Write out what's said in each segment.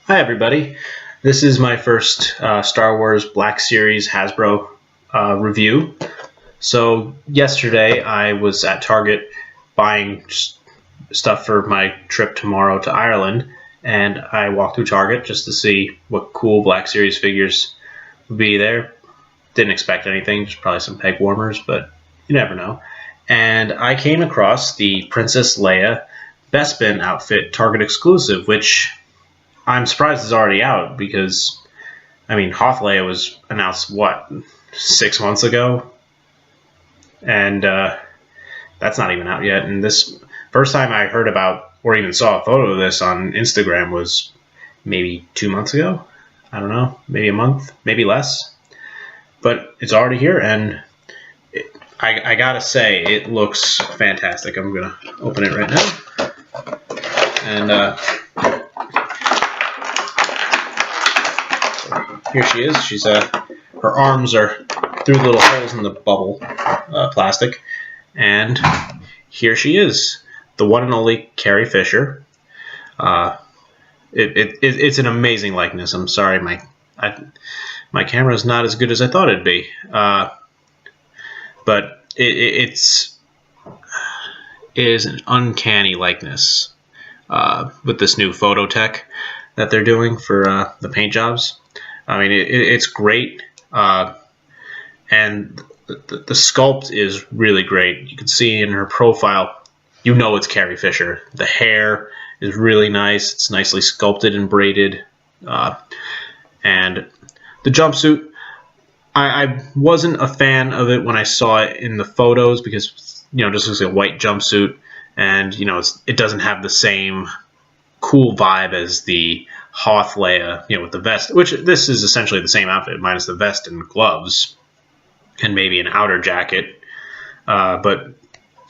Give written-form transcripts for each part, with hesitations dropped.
Hi everybody, this is my first Star Wars Black Series Hasbro review. So yesterday I was at Target buying stuff for my trip tomorrow to Ireland, and I walked through Target just to see what cool Black Series figures would be there. Didn't expect anything, just probably some peg warmers, but you never know. And I came across the Princess Leia Bespin outfit Target exclusive, which I'm surprised it's already out because, I mean, Hoth Leia was announced, what, 6 months ago? And that's not even out yet. And this first time I heard about or even saw a photo of this on Instagram was maybe 2 months ago. I don't know, maybe a month, maybe less. But it's already here, and I gotta say, it looks fantastic. I'm gonna open it right now. And here she is. She's her arms are through little holes in the bubble plastic, and here she is, the one and only Carrie Fisher. It's an amazing likeness. I'm sorry, my camera is not as good as I thought it'd be, but it is an uncanny likeness with this new photo tech that they're doing for the paint jobs. I mean, it's great, and the sculpt is really great. You can see in her profile, you know it's Carrie Fisher. The hair is really nice. It's nicely sculpted and braided. And the jumpsuit, I wasn't a fan of it when I saw it in the photos because, you know, it just looks like a white jumpsuit, and, you know, it doesn't have the same cool vibe as the Hoth Leia, you know, with the vest, which this is essentially the same outfit minus the vest and gloves and maybe an outer jacket. But,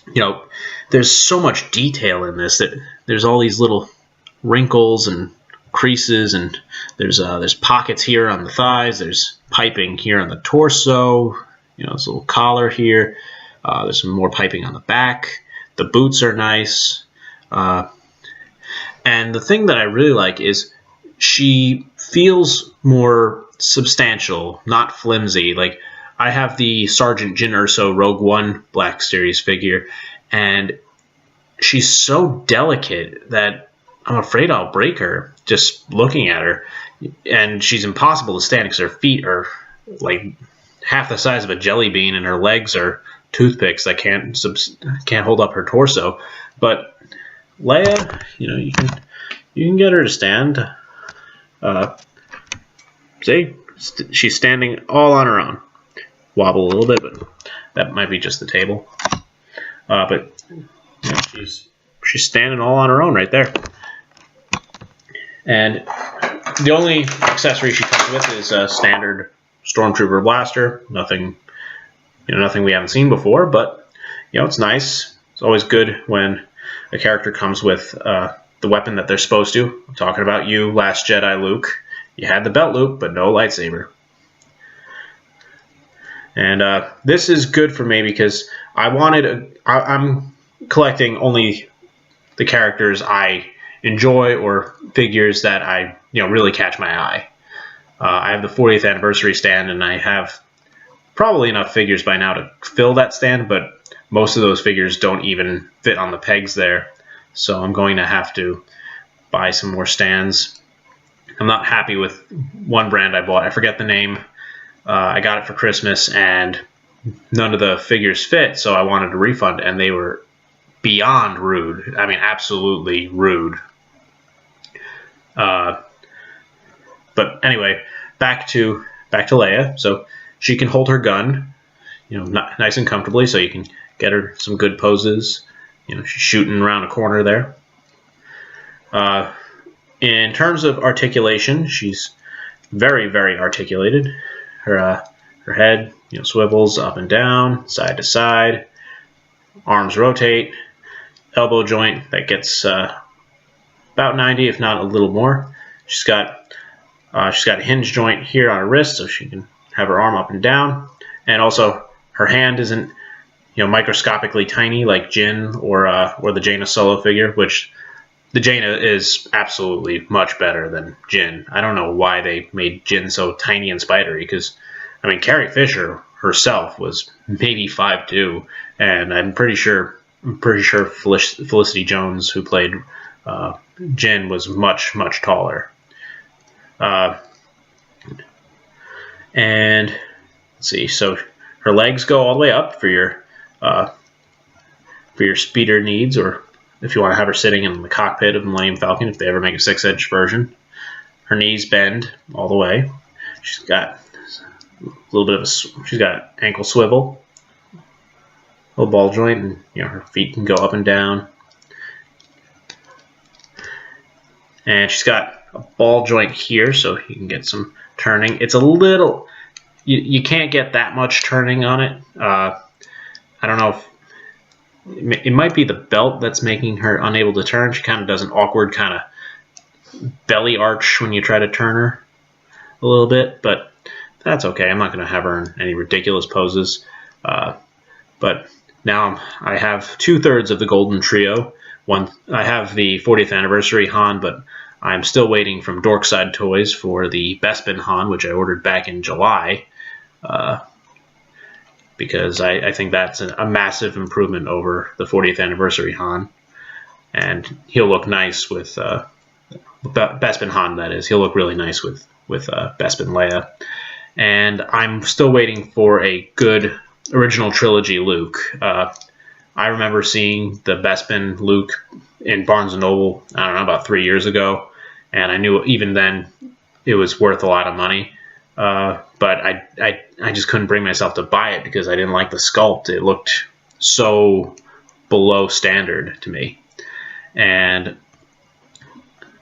you know, there's so much detail in this that there's all these little wrinkles and creases, and there's pockets here on the thighs, there's piping here on the torso, you know, this little collar here, there's some more piping on the back, the boots are nice, and the thing that I really like is she feels more substantial, not flimsy. Like, I have the Sergeant Jyn Erso Rogue One Black Series figure, and she's so delicate that I'm afraid I'll break her just looking at her. And she's impossible to stand because her feet are like half the size of a jelly bean, and her legs are toothpicks that can't hold up her torso. But Leia, you know, you can get her to stand. See, she's standing all on her own. Wobble a little bit, but that might be just the table. But you know, she's standing all on her own right there. And the only accessory she comes with is a standard Stormtrooper blaster. Nothing we haven't seen before, but you know, it's nice. It's always good when a character comes with the weapon that they're supposed to. I'm talking about you, Last Jedi Luke. You had the belt loop, but no lightsaber. And this is good for me because I'm collecting only the characters I enjoy or figures that I really catch my eye. I have the 40th anniversary stand, and I have probably enough figures by now to fill that stand, but most of those figures don't even fit on the pegs there. So I'm going to have to buy some more stands. I'm not happy with one brand I bought. I forget the name. I got it for Christmas, and none of the figures fit, so I wanted a refund, and they were beyond rude. I mean, absolutely rude. But anyway, back to Leia. So she can hold her gun, you know, nice and comfortably, so you can get her some good poses. You know, she's shooting around a corner there. In terms of articulation, she's very, very articulated. Her head, you know, swivels up and down, side to side. Arms rotate. Elbow joint that gets about 90, if not a little more. She's got a hinge joint here on her wrist, so she can have her arm up and down. And also, her hand isn't, you know, microscopically tiny like Jyn or the Jaina Solo figure, which the Jaina is absolutely much better than Jyn. I don't know why they made Jyn so tiny and spidery, because, I mean, Carrie Fisher herself was maybe 5'2", and I'm pretty sure Felicity Jones, who played Jyn, was much taller. And let's see, so her legs go all the way up for your speeder needs, or if you want to have her sitting in the cockpit of the Millennium Falcon, if they ever make a 6-inch version. Her knees bend all the way. She's got a little bit of she's got ankle swivel, a little ball joint, and her feet can go up and down. And she's got a ball joint here, so you can get some turning. It's a little, you can't get that much turning on it. I don't know if it might be the belt that's making her unable to turn. She kind of does an awkward kind of belly arch when you try to turn her a little bit, but that's okay. I'm not going to have her in any ridiculous poses. But now I have 2/3 of the Golden Trio. I have the 40th anniversary Han, but I'm still waiting from Dorkside Toys for the Bespin Han, which I ordered back in July, because I think that's a massive improvement over the 40th anniversary Han, and he'll look nice with Bespin Han. That is, he'll look really nice with Bespin Leia. And I'm still waiting for a good original trilogy Luke. I remember seeing the Bespin Luke in Barnes & Noble, I don't know, about 3 years ago, and I knew even then it was worth a lot of money. But I just couldn't bring myself to buy it because I didn't like the sculpt. It looked so below standard to me. And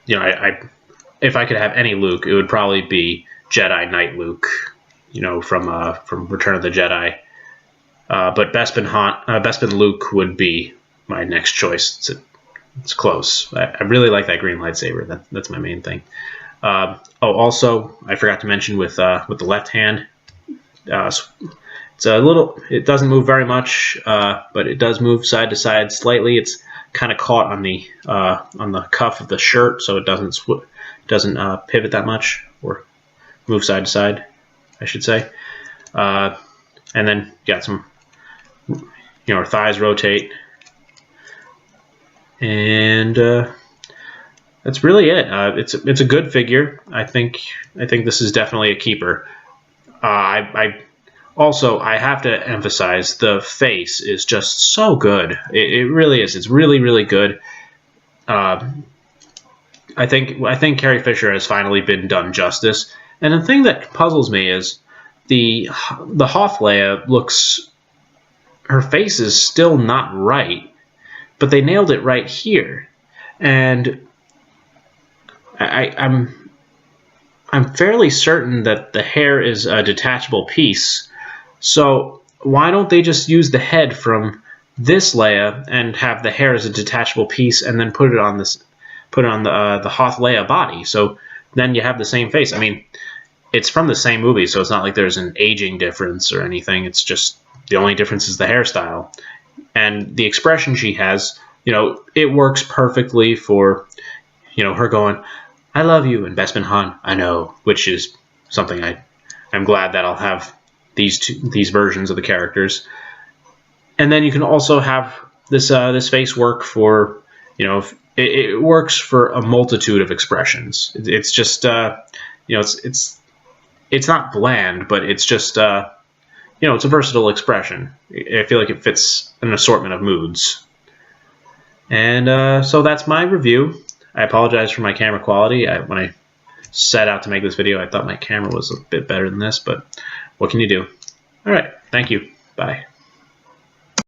if I could have any Luke, it would probably be Jedi Knight Luke, from Return of the Jedi. But Bespin Luke would be my next choice. It's close. I really like that green lightsaber. That's my main thing. Also, I forgot to mention with the left hand, it's a little. It doesn't move very much, but it does move side to side slightly. It's kind of caught on the cuff of the shirt, so it doesn't pivot that much or move side to side, I should say. And then you got some, her thighs rotate, and that's really it. It's a good figure. I think this is definitely a keeper. I have to emphasize the face is just so good. It really is. It's really good. I think Carrie Fisher has finally been done justice. And the thing that puzzles me is the Hoth Leia looks. Her face is still not right, but they nailed it right here, and I'm fairly certain that the hair is a detachable piece. So why don't they just use the head from this Leia and have the hair as a detachable piece, and then put it on the Hoth Leia body? So then you have the same face. I mean, it's from the same movie, so it's not like there's an aging difference or anything. It's just the only difference is the hairstyle and the expression she has. It works perfectly for her going, "I love you," and Bespin Han, "I know," which is something I'm glad that I'll have these versions of the characters. And then you can also have this face work for it works for a multitude of expressions. It's just it's not bland, but it's just it's a versatile expression. I feel like it fits an assortment of moods. And so that's my review. I apologize for my camera quality. When I set out to make this video, I thought my camera was a bit better than this, but what can you do? All right, thank you. Bye.